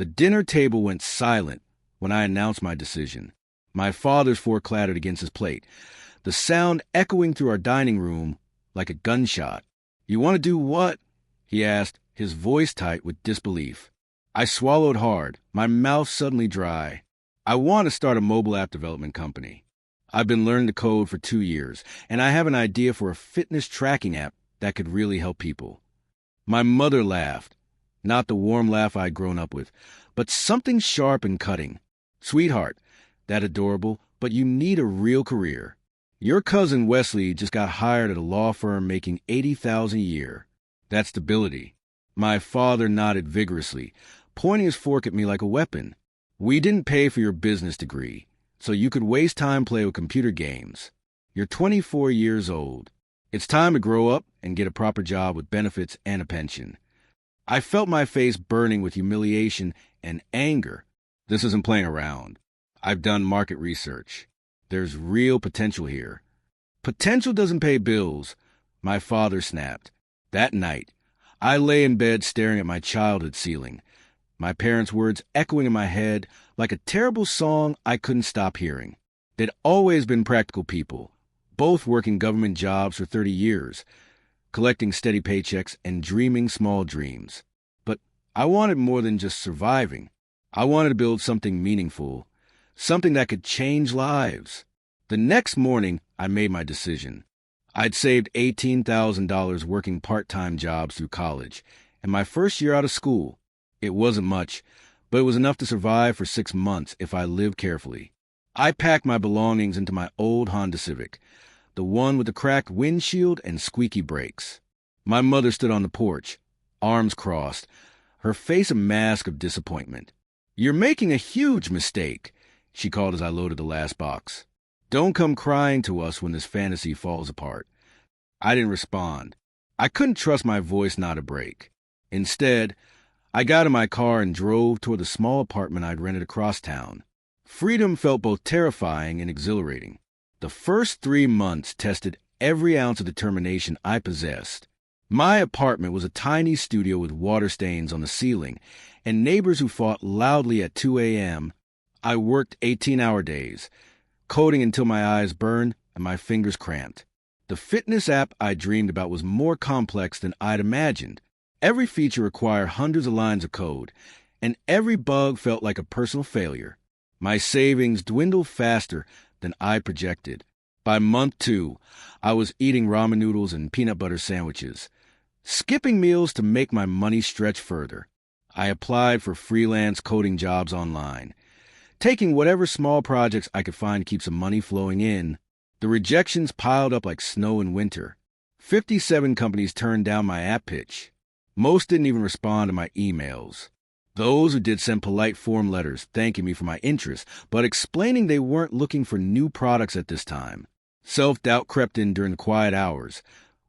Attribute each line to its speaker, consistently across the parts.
Speaker 1: The dinner table went silent when I announced my decision. My father's fork clattered against his plate, the sound echoing through our dining room like a gunshot. "You want to do what?" he asked, his voice tight with disbelief. I swallowed hard, my mouth suddenly dry. "I want to start a mobile app development company. I've been learning to code for 2 years, and I have an idea for a fitness tracking app that could really help people." My mother laughed, not the warm laugh I'd grown up with, but something sharp and cutting. "Sweetheart, that's adorable, but you need a real career. Your cousin Wesley just got hired at a law firm making $80,000 a year. That's stability." My father nodded vigorously, pointing his fork at me like a weapon. "We didn't pay for your business degree, so you could waste time playing with computer games. You're 24 years old. It's time to grow up and get a proper job with benefits and a pension." I felt my face burning with humiliation and anger. This isn't playing around. I've done market research. There's real potential here. "Potential doesn't pay bills," my father snapped. That night, I lay in bed staring at my childhood ceiling, my parents' words echoing in my head like a terrible song I couldn't stop hearing. They'd always been practical people, both working government jobs for 30 years, collecting steady paychecks and dreaming small dreams. But I wanted more than just surviving. I wanted to build something meaningful, something that could change lives. The next morning, I made my decision. I'd saved $18,000 working part-time jobs through college, and my first year out of school. It wasn't much, but it was enough to survive for 6 months if I lived carefully. I packed my belongings into my old Honda Civic, the one with the cracked windshield and squeaky brakes. My mother stood on the porch, arms crossed, her face a mask of disappointment. "You're making a huge mistake," she called as I loaded the last box. "Don't come crying to us when this fantasy falls apart." I didn't respond. I couldn't trust my voice not to break. Instead, I got in my car and drove toward the small apartment I'd rented across town. Freedom felt both terrifying and exhilarating. The first 3 months tested every ounce of determination I possessed. My apartment was a tiny studio with water stains on the ceiling and neighbors who fought loudly at 2 a.m. I worked 18-hour days, coding until my eyes burned and my fingers cramped. The fitness app I dreamed about was more complex than I'd imagined. Every feature required hundreds of lines of code, and every bug felt like a personal failure. My savings dwindled faster than I projected. By month 2, I was eating ramen noodles and peanut butter sandwiches, skipping meals to make my money stretch further. I applied for freelance coding jobs online, taking whatever small projects I could find to keep some money flowing in. The rejections piled up like snow in winter. 57 companies turned down my app pitch. Most didn't even respond to my emails. Those who did sent polite form letters thanking me for my interest, but explaining they weren't looking for new products at this time. Self-doubt crept in during the quiet hours,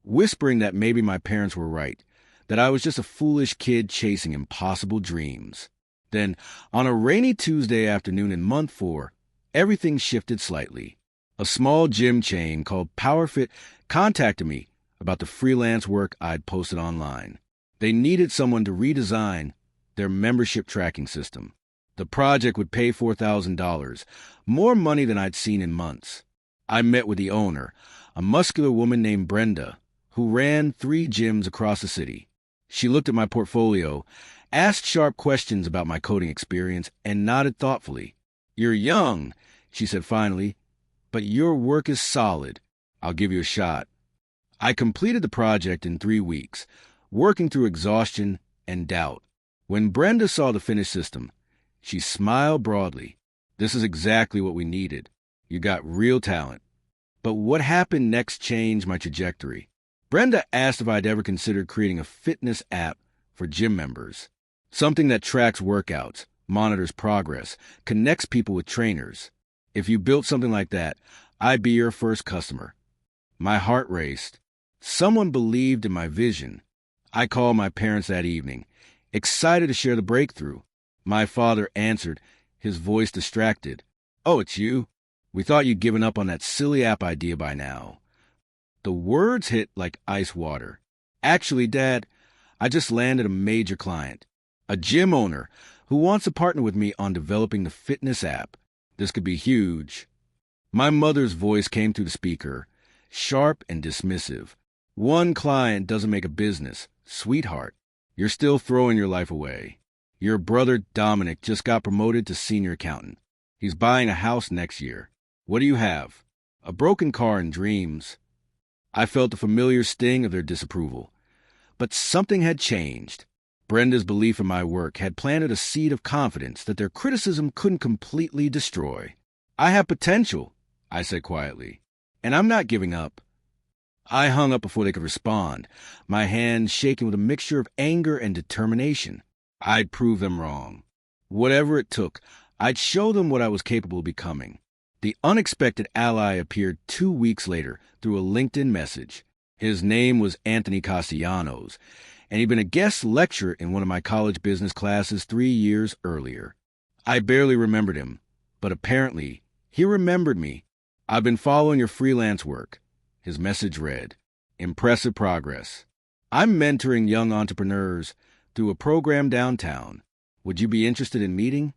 Speaker 1: whispering that maybe my parents were right, that I was just a foolish kid chasing impossible dreams. Then, on a rainy Tuesday afternoon in month 4, everything shifted slightly. A small gym chain called PowerFit contacted me about the freelance work I'd posted online. They needed someone to redesign their membership tracking system. The project would pay $4,000, more money than I'd seen in months. I met with the owner, a muscular woman named Brenda, who ran 3 gyms across the city. She looked at my portfolio, asked sharp questions about my coding experience, and nodded thoughtfully. "You're young," she said finally, "but your work is solid. I'll give you a shot." I completed the project in 3 weeks, working through exhaustion and doubt. When Brenda saw the finished system, she smiled broadly. "This is exactly what we needed. You got real talent." But what happened next changed my trajectory. Brenda asked if I'd ever considered creating a fitness app for gym members, something that tracks workouts, monitors progress, connects people with trainers. If you built something like that, I'd be your first customer. My heart raced. Someone believed in my vision. I called my parents that evening, excited to share the breakthrough. My father answered, his voice distracted. "Oh, it's you? We thought you'd given up on that silly app idea by now." The words hit like ice water. "Actually, Dad, I just landed a major client, a gym owner who wants to partner with me on developing the fitness app. This could be huge. My mother's voice came through the speaker, sharp and dismissive. One client doesn't make a business. Sweetheart, you're still throwing your life away. Your brother Dominic just got promoted to senior accountant. He's buying a house next year. What do you have? A broken car and dreams. I felt the familiar sting of their disapproval. But something had changed. Brenda's belief in my work had planted a seed of confidence that their criticism couldn't completely destroy. I have potential, I said quietly, and I'm not giving up. I hung up before they could respond, my hands shaking with a mixture of anger and determination. I'd prove them wrong. Whatever it took, I'd show them what I was capable of becoming. The unexpected ally appeared 2 weeks later through a LinkedIn message. His name was Anthony Castellanos, and he'd been a guest lecturer in one of my college business classes 3 years earlier. I barely remembered him, but apparently he remembered me. I've been following your freelance work. His message read, Impressive progress. I'm mentoring young entrepreneurs through a program downtown. Would you be interested in meeting?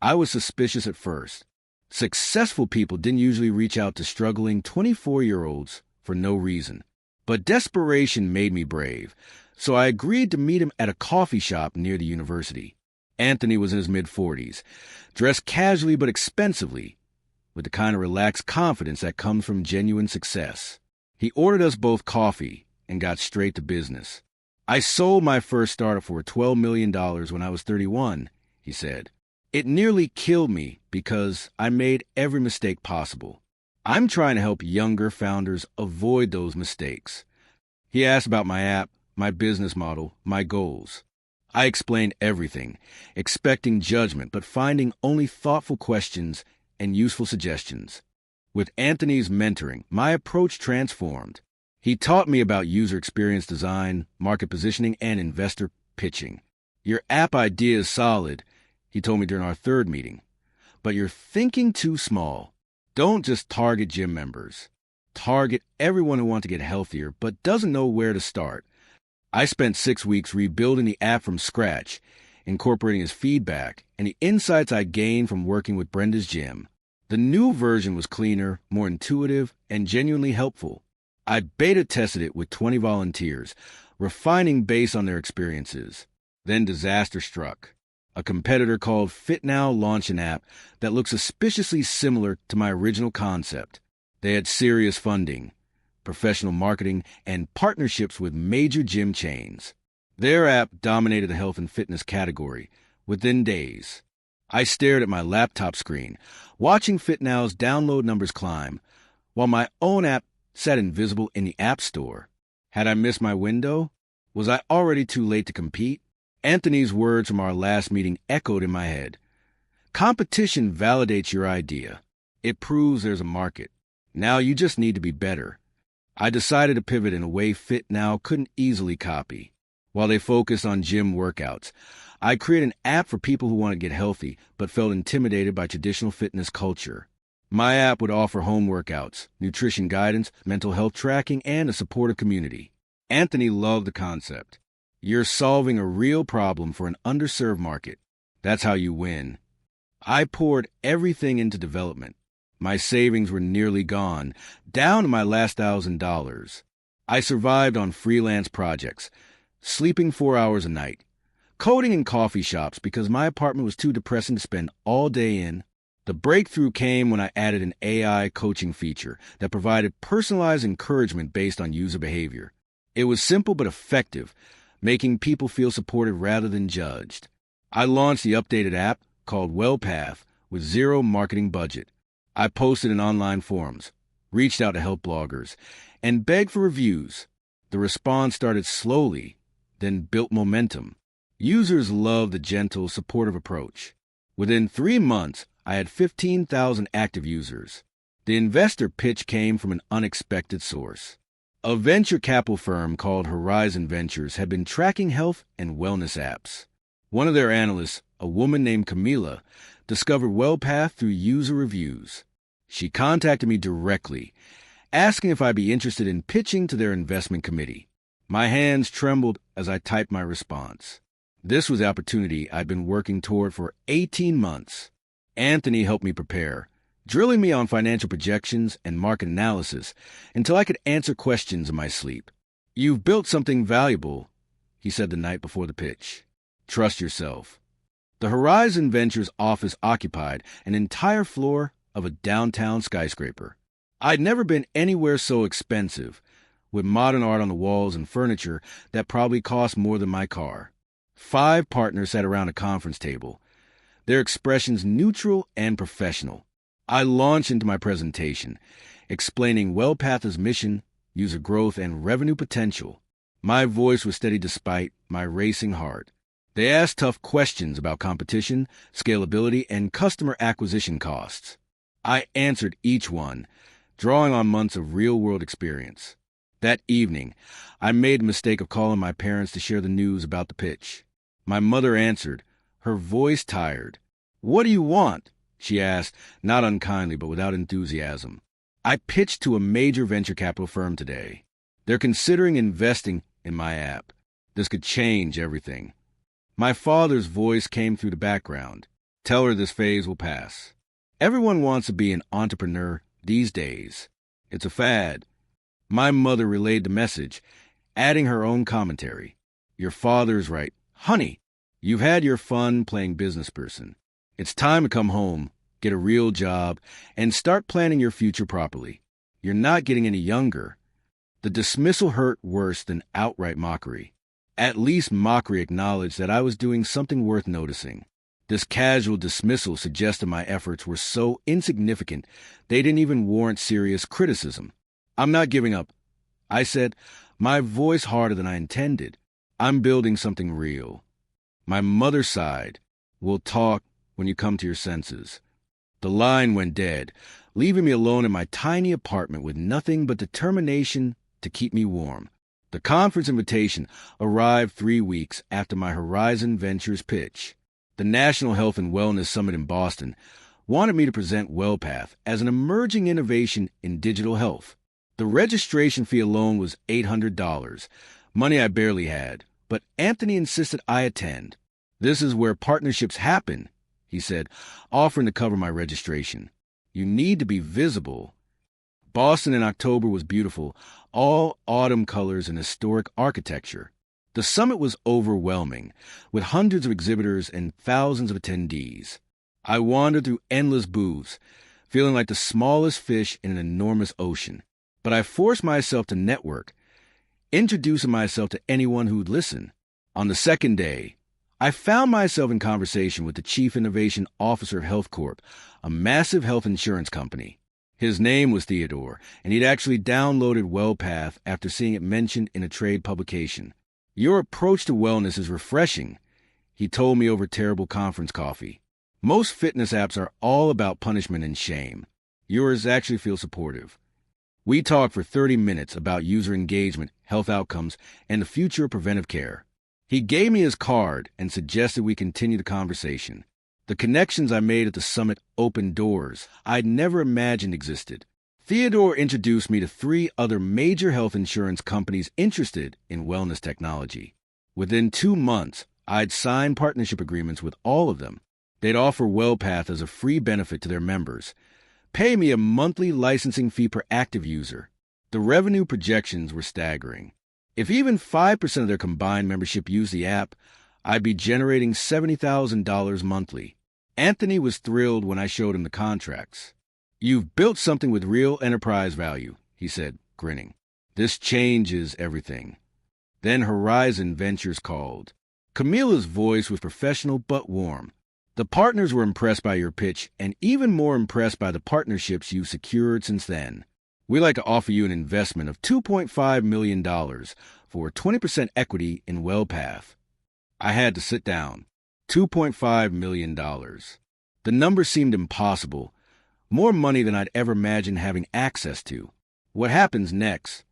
Speaker 1: I was suspicious at first. Successful people didn't usually reach out to struggling 24-year-olds for no reason. But desperation made me brave, so I agreed to meet him at a coffee shop near the university. Anthony was in his mid-40s, dressed casually but expensively, with the kind of relaxed confidence that comes from genuine success. He ordered us both coffee and got straight to business. I sold my first startup for $12 million when I was 31, he said. It nearly killed me because I made every mistake possible. I'm trying to help younger founders avoid those mistakes. He asked about my app, my business model, my goals. I explained everything, expecting judgment, but finding only thoughtful questions and useful suggestions. With Anthony's mentoring, my approach transformed. He taught me about user experience design, market positioning, and investor pitching. Your app idea is solid, he told me during our third meeting, but you're thinking too small. Don't just target gym members. Target everyone who wants to get healthier but doesn't know where to start. I spent 6 weeks rebuilding the app from scratch, incorporating his feedback and the insights I gained from working with Brenda's gym. The new version was cleaner, more intuitive, and genuinely helpful. I beta tested it with 20 volunteers, refining based on their experiences. Then disaster struck. A competitor called FitNow launched an app that looked suspiciously similar to my original concept. They had serious funding, professional marketing, and partnerships with major gym chains. Their app dominated the health and fitness category within days. I stared at my laptop screen, watching FitNow's download numbers climb, while my own app sat invisible in the App Store. Had I missed my window? Was I already too late to compete? Anthony's words from our last meeting echoed in my head. Competition validates your idea. It proves there's a market. Now you just need to be better. I decided to pivot in a way FitNow couldn't easily copy. While they focused on gym workouts, I created an app for people who want to get healthy but felt intimidated by traditional fitness culture. My app would offer home workouts, nutrition guidance, mental health tracking, and a supportive community. Anthony loved the concept. You're solving a real problem for an underserved market. That's how you win. I poured everything into development. My savings were nearly gone, down to my last $1,000. I survived on freelance projects, sleeping 4 hours a night, coding in coffee shops because my apartment was too depressing to spend all day in. The breakthrough came when I added an AI coaching feature that provided personalized encouragement based on user behavior. It was simple but effective, making people feel supported rather than judged. I launched the updated app called WellPath with zero marketing budget. I posted in online forums, reached out to health bloggers, and begged for reviews. The response started slowly, then built momentum. Users loved the gentle, supportive approach. Within 3 months, I had 15,000 active users. The investor pitch came from an unexpected source. A venture capital firm called Horizon Ventures had been tracking health and wellness apps. One of their analysts, a woman named Camila, discovered WellPath through user reviews. She contacted me directly, asking if I'd be interested in pitching to their investment committee. My hands trembled as I typed my response. This was the opportunity I'd been working toward for 18 months. Anthony helped me prepare, drilling me on financial projections and market analysis until I could answer questions in my sleep. "You've built something valuable," he said the night before the pitch. "Trust yourself." The Horizon Ventures office occupied an entire floor of a downtown skyscraper. I'd never been anywhere so expensive, with modern art on the walls and furniture that probably cost more than my car. 5 partners sat around a conference table, their expressions neutral and professional. I launched into my presentation, explaining WellPath's mission, user growth, and revenue potential. My voice was steady despite my racing heart. They asked tough questions about competition, scalability, and customer acquisition costs. I answered each one, drawing on months of real-world experience. That evening, I made the mistake of calling my parents to share the news about the pitch. My mother answered, her voice tired. "What do you want?" she asked, not unkindly but without enthusiasm. "I pitched to a major venture capital firm today. They're considering investing in my app. This could change everything." My father's voice came through the background. "Tell her this phase will pass. Everyone wants to be an entrepreneur these days. It's a fad." My mother relayed the message, adding her own commentary. "Your father's right. Honey, you've had your fun playing business person. It's time to come home, get a real job, and start planning your future properly. You're not getting any younger." The dismissal hurt worse than outright mockery. At least mockery acknowledged that I was doing something worth noticing. This casual dismissal suggested my efforts were so insignificant they didn't even warrant serious criticism. "I'm not giving up," I said, my voice harder than I intended. "I'm building something real." My mother sighed. "We'll talk when you come to your senses." The line went dead, leaving me alone in my tiny apartment with nothing but determination to keep me warm. The conference invitation arrived 3 weeks after my Horizon Ventures pitch. The National Health and Wellness Summit in Boston wanted me to present WellPath as an emerging innovation in digital health. The registration fee alone was $800, money I barely had, but Anthony insisted I attend. "This is where partnerships happen," he said, offering to cover my registration. "You need to be visible." Boston in October was beautiful, all autumn colors and historic architecture. The summit was overwhelming, with hundreds of exhibitors and thousands of attendees. I wandered through endless booths, feeling like the smallest fish in an enormous ocean. But I forced myself to network, introducing myself to anyone who'd listen. On the second day, I found myself in conversation with the Chief Innovation Officer of Health Corp, a massive health insurance company. His name was Theodore, and he'd actually downloaded WellPath after seeing it mentioned in a trade publication. "Your approach to wellness is refreshing," he told me over terrible conference coffee. "Most fitness apps are all about punishment and shame. Yours actually feels supportive." We talked for 30 minutes about user engagement, health outcomes, and the future of preventive care. He gave me his card and suggested we continue the conversation. The connections I made at the summit opened doors I'd never imagined existed. Theodore introduced me to 3 other major health insurance companies interested in wellness technology. Within 2 months, I'd signed partnership agreements with all of them. They'd offer WellPath as a free benefit to their members, pay me a monthly licensing fee per active user. The revenue projections were staggering. If even 5% of their combined membership used the app, I'd be generating $70,000 monthly. Anthony was thrilled when I showed him the contracts. "You've built something with real enterprise value," he said, grinning. "This changes everything." Then Horizon Ventures called. Camila's voice was professional but warm. "The partners were impressed by your pitch and even more impressed by the partnerships you've secured since then. We'd like to offer you an investment of $2.5 million for 20% equity in WellPath." I had to sit down. $2.5 million. The number seemed impossible. More money than I'd ever imagined having access to. "What happens next?"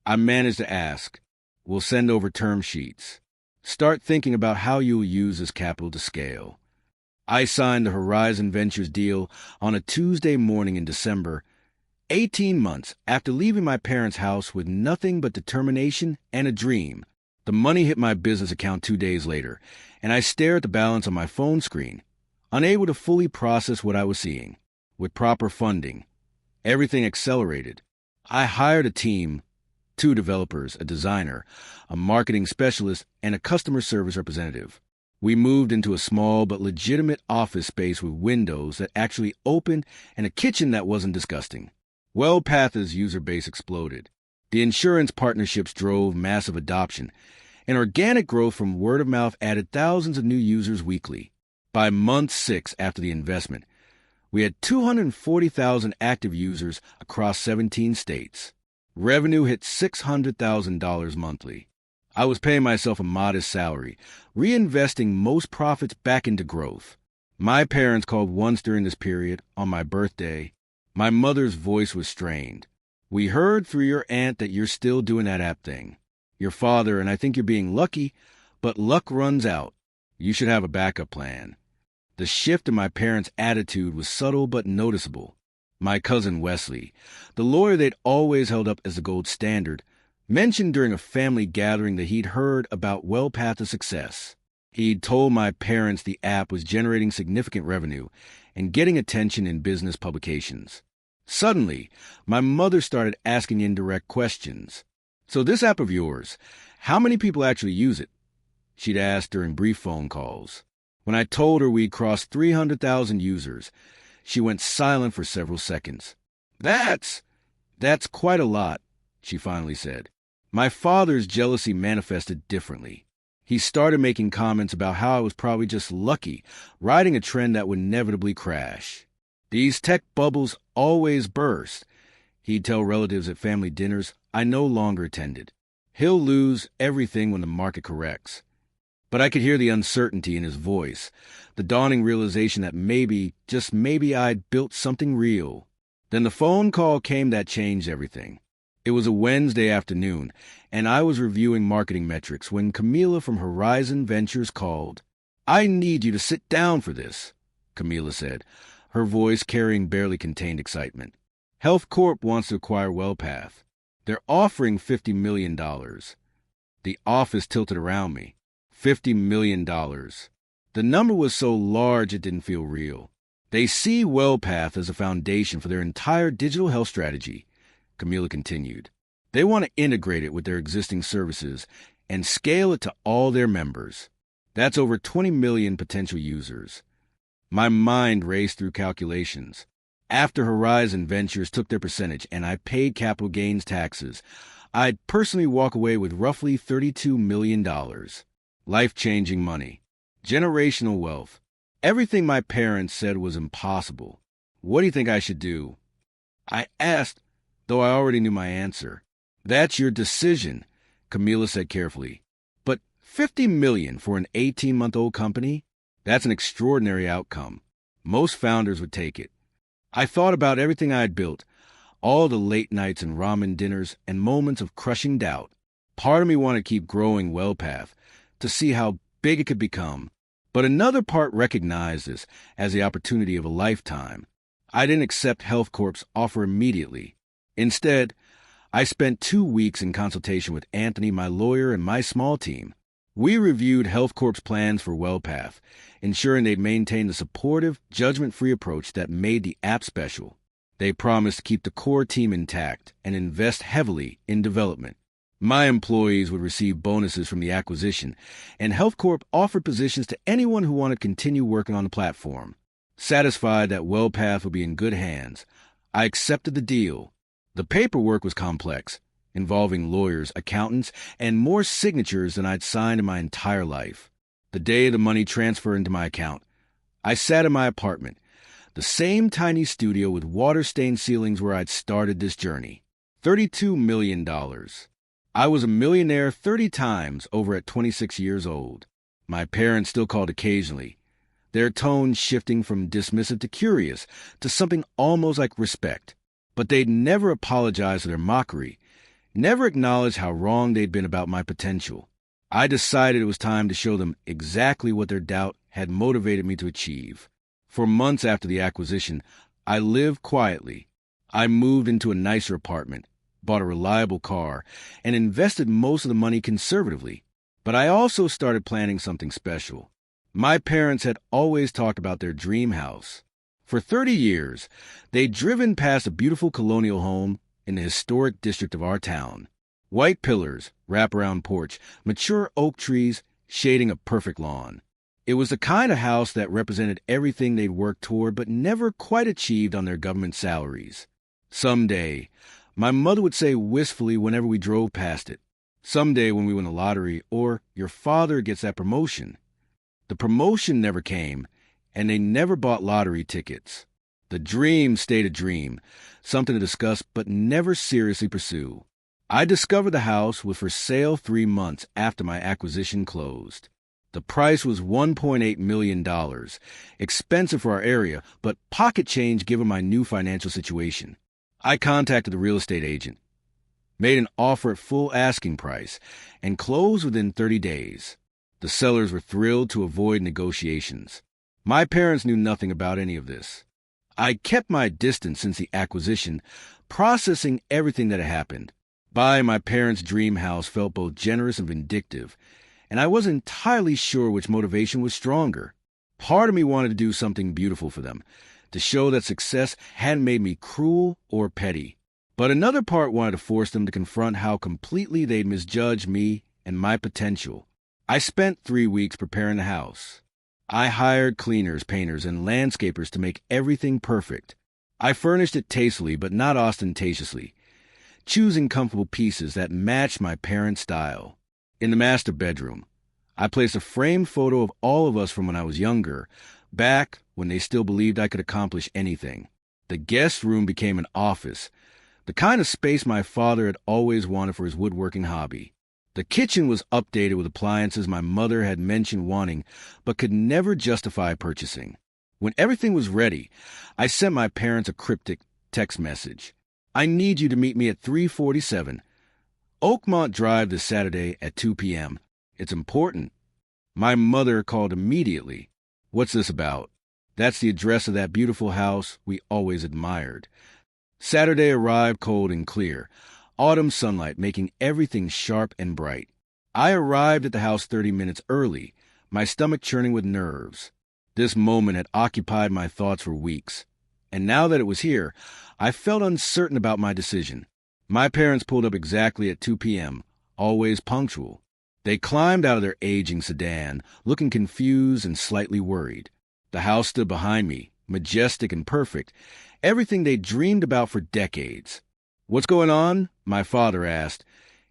Speaker 1: I managed to ask. "We'll send over term sheets. Start thinking about how you'll use this capital to scale." I signed the Horizon Ventures deal on a Tuesday morning in December, 18 months after leaving my parents' house with nothing but determination and a dream. The money hit my business account 2 days later, and I stared at the balance on my phone screen, unable to fully process what I was seeing. With proper funding, everything accelerated. I hired a team, 2 developers, a designer, a marketing specialist, and a customer service representative. We moved into a small but legitimate office space with windows that actually opened and a kitchen that wasn't disgusting. WellPath's user base exploded. The insurance partnerships drove massive adoption, and organic growth from word of mouth added thousands of new users weekly. By month 6 after the investment, we had 240,000 active users across 17 states. Revenue hit $600,000 monthly. I was paying myself a modest salary, reinvesting most profits back into growth. My parents called once during this period, on my birthday. My mother's voice was strained. "We heard through your aunt that you're still doing that app thing. Your father, and I think you're being lucky, but luck runs out. You should have a backup plan." The shift in my parents' attitude was subtle but noticeable. My cousin Wesley, the lawyer they'd always held up as the gold standard, mentioned during a family gathering that he'd heard about WellPath's success. He'd told my parents the app was generating significant revenue and getting attention in business publications. Suddenly, my mother started asking indirect questions. "So this app of yours, how many people actually use it?" she'd ask during brief phone calls. When I told her we'd crossed 300,000 users, she went silent for several seconds. That's quite a lot," she finally said. My father's jealousy manifested differently. He started making comments about how I was probably just lucky, riding a trend that would inevitably crash. "These tech bubbles always burst," he'd tell relatives at family dinners I no longer attended. "He'll lose everything when the market corrects." But I could hear the uncertainty in his voice, the dawning realization that maybe, just maybe, I'd built something real. Then the phone call came that changed everything. It was a Wednesday afternoon, and I was reviewing marketing metrics when Camila from Horizon Ventures called. "I need you to sit down for this," Camila said, her voice carrying barely contained excitement. "Health Corp wants to acquire WellPath. They're offering $50 million. The office tilted around me. $50 million. The number was so large it didn't feel real. They see WellPath as a foundation for their entire digital health strategy," Camila continued. "They want to integrate it with their existing services and scale it to all their members. That's over 20 million potential users." My mind raced through calculations. After Horizon Ventures took their percentage and I paid capital gains taxes, I'd personally walk away with roughly $32 million. Life-changing money. Generational wealth. Everything my parents said was impossible. "What do you think I should do?" I asked, though I already knew my answer. "That's your decision," Camila said carefully. "But $50 million for an 18-month-old company? That's an extraordinary outcome. Most founders would take it." I thought about everything I had built, all the late nights and ramen dinners and moments of crushing doubt. Part of me wanted to keep growing WellPath, to see how big it could become. But another part recognized this as the opportunity of a lifetime. I didn't accept Health Corp's offer immediately. Instead, I spent 2 weeks in consultation with Anthony, my lawyer, and my small team. We reviewed Health Corp's plans for WellPath, ensuring they'd maintain the supportive, judgment-free approach that made the app special. They promised to keep the core team intact and invest heavily in development. My employees would receive bonuses from the acquisition, and Health Corp offered positions to anyone who wanted to continue working on the platform. Satisfied that WellPath would be in good hands, I accepted the deal. The paperwork was complex, involving lawyers, accountants, and more signatures than I'd signed in my entire life. The day the money transferred into my account, I sat in my apartment, the same tiny studio with water-stained ceilings where I'd started this journey. $32 million. I was a millionaire 30 times over at 26 years old. My parents still called occasionally, their tone shifting from dismissive to curious to something almost like respect. But they'd never apologize for their mockery, never acknowledged how wrong they'd been about my potential. I decided it was time to show them exactly what their doubt had motivated me to achieve. For months after the acquisition, I lived quietly. I moved into a nicer apartment, bought a reliable car, and invested most of the money conservatively. But I also started planning something special. My parents had always talked about their dream house. For 30 years, they'd driven past a beautiful colonial home in the historic district of our town. White pillars, wraparound porch, mature oak trees shading a perfect lawn. It was the kind of house that represented everything they'd worked toward but never quite achieved on their government salaries. Someday, my mother would say wistfully whenever we drove past it. Someday when we win the lottery, or your father gets that promotion. The promotion never came, and they never bought lottery tickets. The dream stayed a dream, something to discuss but never seriously pursue. I discovered the house was for sale 3 months after my acquisition closed. The price was $1.8 million, expensive for our area, but pocket change given my new financial situation. I contacted the real estate agent, made an offer at full asking price, and closed within 30 days. The sellers were thrilled to avoid negotiations. My parents knew nothing about any of this. I kept my distance since the acquisition, processing everything that had happened. Buying my parents' dream house felt both generous and vindictive, and I wasn't entirely sure which motivation was stronger. Part of me wanted to do something beautiful for them, to show that success hadn't made me cruel or petty. But another part wanted to force them to confront how completely they'd misjudged me and my potential. I spent 3 weeks preparing the house. I hired cleaners, painters, and landscapers to make everything perfect. I furnished it tastefully but not ostentatiously, choosing comfortable pieces that matched my parents' style. In the master bedroom, I placed a framed photo of all of us from when I was younger, back when they still believed I could accomplish anything. The guest room became an office, the kind of space my father had always wanted for his woodworking hobby. The kitchen was updated with appliances my mother had mentioned wanting, but could never justify purchasing. When everything was ready, I sent my parents a cryptic text message. I need you to meet me at 347 Oakmont Drive this Saturday at 2 p.m. It's important. My mother called immediately. What's this about? That's the address of that beautiful house we always admired. Saturday arrived cold and clear, autumn sunlight making everything sharp and bright. I arrived at the house 30 minutes early, my stomach churning with nerves. This moment had occupied my thoughts for weeks, and now that it was here, I felt uncertain about my decision. My parents pulled up exactly at 2 p.m., always punctual. They climbed out of their aging sedan, looking confused and slightly worried. The house stood behind me, majestic and perfect, everything they dreamed about for decades. "What's going on?" my father asked,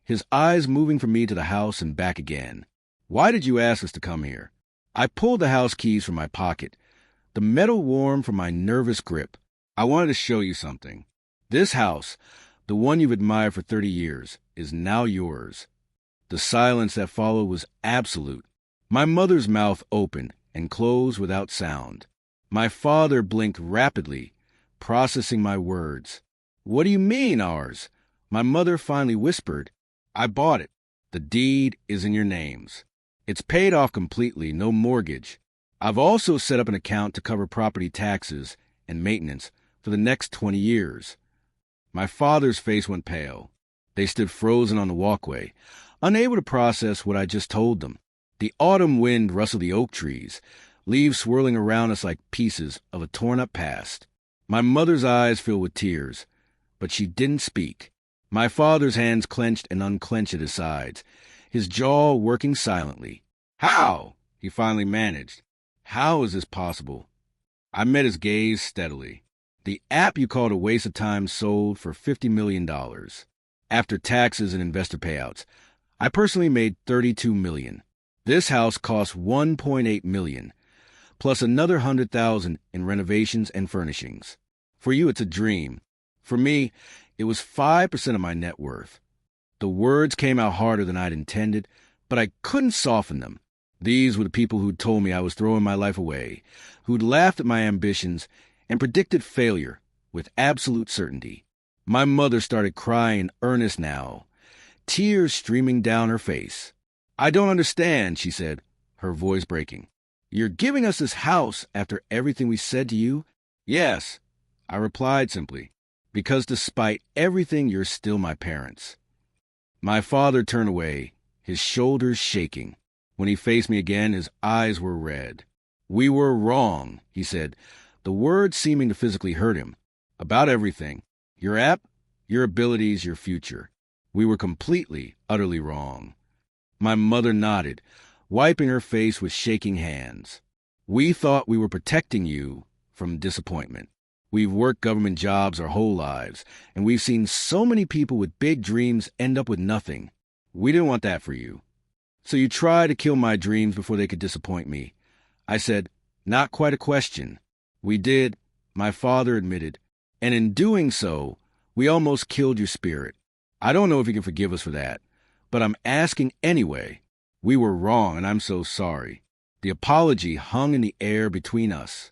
Speaker 1: his eyes moving from me to the house and back again. "Why did you ask us to come here?" I pulled the house keys from my pocket, the metal warm from my nervous grip. "I wanted to show you something. This house, the one you've admired for 30 years, is now yours." The silence that followed was absolute. My mother's mouth opened and closed without sound. My father blinked rapidly, processing my words. "What do you mean, ours?" My mother finally whispered. "I bought it. The deed is in your names. It's paid off completely, no mortgage. I've also set up an account to cover property taxes and maintenance for the next 20 years. My father's face went pale. They stood frozen on the walkway, unable to process what I just told them. The autumn wind rustled the oak trees, leaves swirling around us like pieces of a torn-up past. My mother's eyes filled with tears, but she didn't speak. My father's hands clenched and unclenched at his sides, his jaw working silently. "How?" he finally managed. "How is this possible?" I met his gaze steadily. "The app you called a waste of time sold for $50 million. After taxes and investor payouts, I personally made $32 million. This house cost $1.8 million, plus another $100,000 in renovations and furnishings. For you, it's a dream. For me, it was 5% of my net worth." The words came out harder than I'd intended, but I couldn't soften them. These were the people who'd told me I was throwing my life away, who'd laughed at my ambitions and predicted failure with absolute certainty. My mother started crying in earnest now, tears streaming down her face. "I don't understand," she said, her voice breaking. "You're giving us this house after everything we said to you?" "Yes," I replied simply, "because despite everything, you're still my parents." My father turned away, his shoulders shaking. When he faced me again, his eyes were red. "We were wrong," he said, the words seeming to physically hurt him. "About everything. Your app, your abilities, your future. We were completely, utterly wrong." My mother nodded, wiping her face with shaking hands. "We thought we were protecting you from disappointment. We've worked government jobs our whole lives, and we've seen so many people with big dreams end up with nothing. We didn't want that for you. So you tried to kill my dreams before they could disappoint me." I said, "Not quite a question." "We did," my father admitted, "and in doing so, we almost killed your spirit. I don't know if you can forgive us for that, but I'm asking anyway. We were wrong, and I'm so sorry." The apology hung in the air between us.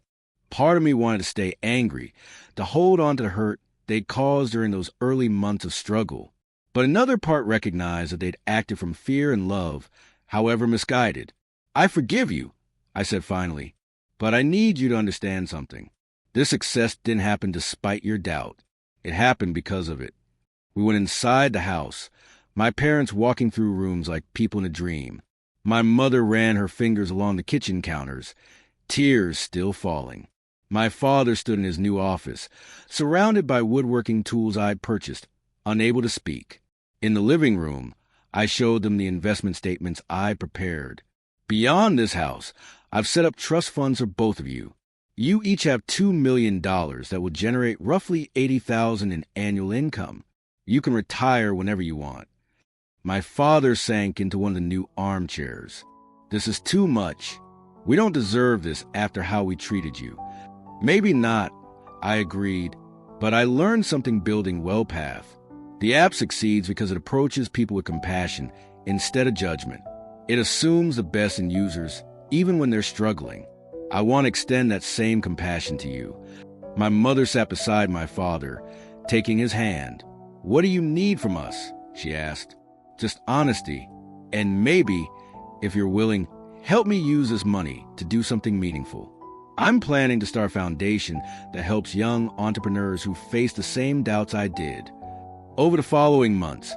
Speaker 1: Part of me wanted to stay angry, to hold on to the hurt they'd caused during those early months of struggle. But another part recognized that they'd acted from fear and love, however misguided. "I forgive you," I said finally, "but I need you to understand something. This success didn't happen despite your doubt. It happened because of it." We went inside the house, my parents walking through rooms like people in a dream. My mother ran her fingers along the kitchen counters, tears still falling. My father stood in his new office, surrounded by woodworking tools I'd purchased, unable to speak. In the living room, I showed them the investment statements I prepared. "Beyond this house, I've set up trust funds for both of you. You each have $2 million that will generate roughly $80,000 in annual income. You can retire whenever you want." My father sank into one of the new armchairs. "This is too much. We don't deserve this after how we treated you." "Maybe not," I agreed, but I learned something building WellPath. The app succeeds because it approaches people with compassion instead of judgment. It assumes the best in users, even when they're struggling. I want to extend that same compassion to you. My mother sat beside my father, taking his hand. "What do you need from us?" she asked. "Just honesty. And maybe, if you're willing, help me use this money to do something meaningful. I'm planning to start a foundation that helps young entrepreneurs who face the same doubts I did." Over the following months,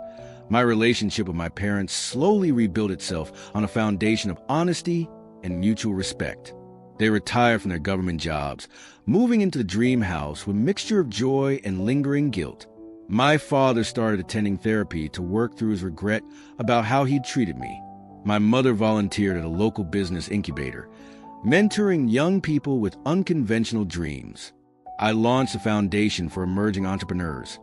Speaker 1: my relationship with my parents slowly rebuilt itself on a foundation of honesty and mutual respect. They retired from their government jobs, moving into the dream house with a mixture of joy and lingering guilt. My father started attending therapy to work through his regret about how he'd treated me. My mother volunteered at a local business incubator, mentoring young people with unconventional dreams. I launched a foundation for emerging entrepreneurs,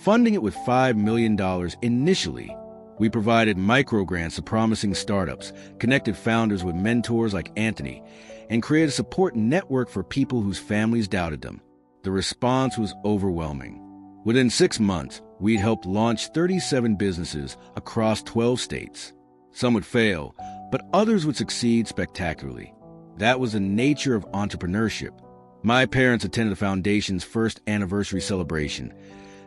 Speaker 1: funding it with $5 million initially. We provided microgrants to promising startups, connected founders with mentors like Anthony, and created a support network for people whose families doubted them. The response was overwhelming. Within 6 months, we'd helped launch 37 businesses across 12 states. Some would fail, but others would succeed spectacularly. That was the nature of entrepreneurship. My parents attended the foundation's first anniversary celebration,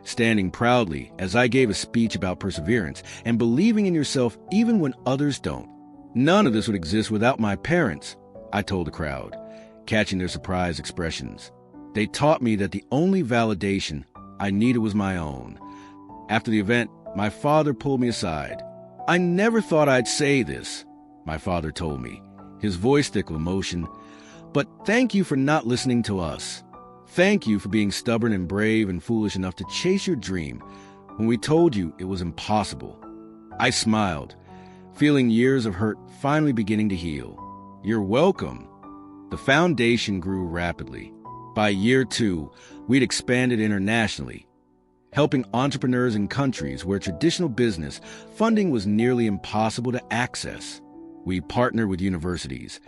Speaker 1: standing proudly as I gave a speech about perseverance and believing in yourself even when others don't. "None of this would exist without my parents," I told the crowd, catching their surprised expressions. They taught me that the only validation I needed was my own. After the event, my father pulled me aside. "I never thought I'd say this," my father told me, his voice thick with emotion, "but thank you for not listening to us. Thank you for being stubborn and brave and foolish enough to chase your dream when we told you it was impossible." I smiled, feeling years of hurt finally beginning to heal. "You're welcome." The foundation grew rapidly. By year 2, we'd expanded internationally, helping entrepreneurs in countries where traditional business funding was nearly impossible to access. We partnered with universities,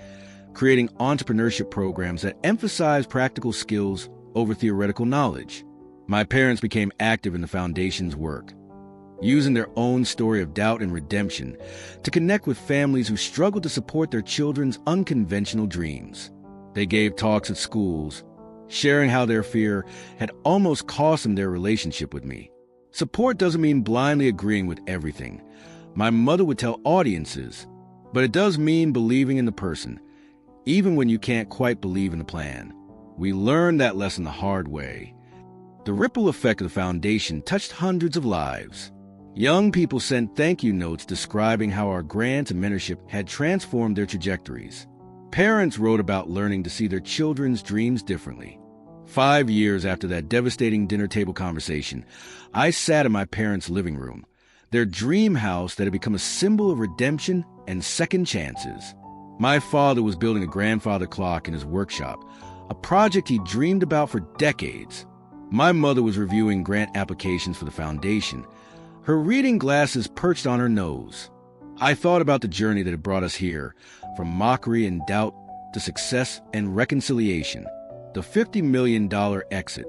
Speaker 1: creating entrepreneurship programs that emphasize practical skills over theoretical knowledge. My parents became active in the foundation's work, using their own story of doubt and redemption to connect with families who struggled to support their children's unconventional dreams. They gave talks at schools, sharing how their fear had almost cost them their relationship with me. Support doesn't mean blindly agreeing with everything, my mother would tell audiences, but it does mean believing in the person, even when you can't quite believe in the plan. We learned that lesson the hard way. The ripple effect of the foundation touched hundreds of lives. Young people sent thank you notes describing how our grants and mentorship had transformed their trajectories. Parents wrote about learning to see their children's dreams differently. 5 years after that devastating dinner table conversation, I sat in my parents' living room, their dream house that had become a symbol of redemption and second chances. My father was building a grandfather clock in his workshop, a project he dreamed about for decades. My mother was reviewing grant applications for the foundation, her reading glasses perched on her nose. I thought about the journey that had brought us here, from mockery and doubt to success and reconciliation. The $50 million exit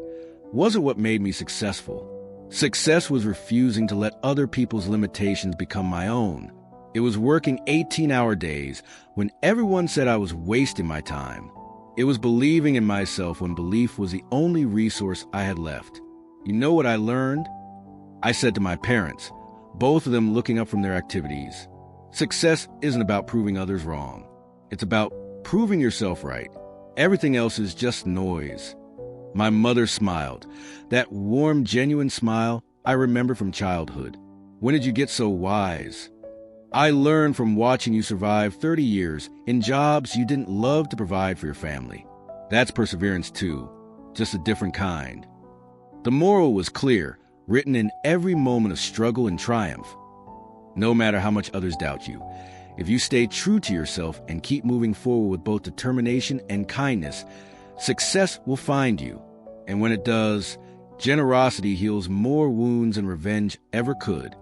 Speaker 1: wasn't what made me successful. Success was refusing to let other people's limitations become my own. It was working 18-hour days when everyone said I was wasting my time. It was believing in myself when belief was the only resource I had left. You know what I learned? I said to my parents, both of them looking up from their activities. Success isn't about proving others wrong. It's about proving yourself right. Everything else is just noise. My mother smiled. That warm, genuine smile I remember from childhood. When did you get so wise? I learned from watching you survive 30 years in jobs you didn't love to provide for your family. That's perseverance too, just a different kind. The moral was clear, written in every moment of struggle and triumph. No matter how much others doubt you, if you stay true to yourself and keep moving forward with both determination and kindness, success will find you. And when it does, generosity heals more wounds than revenge ever could.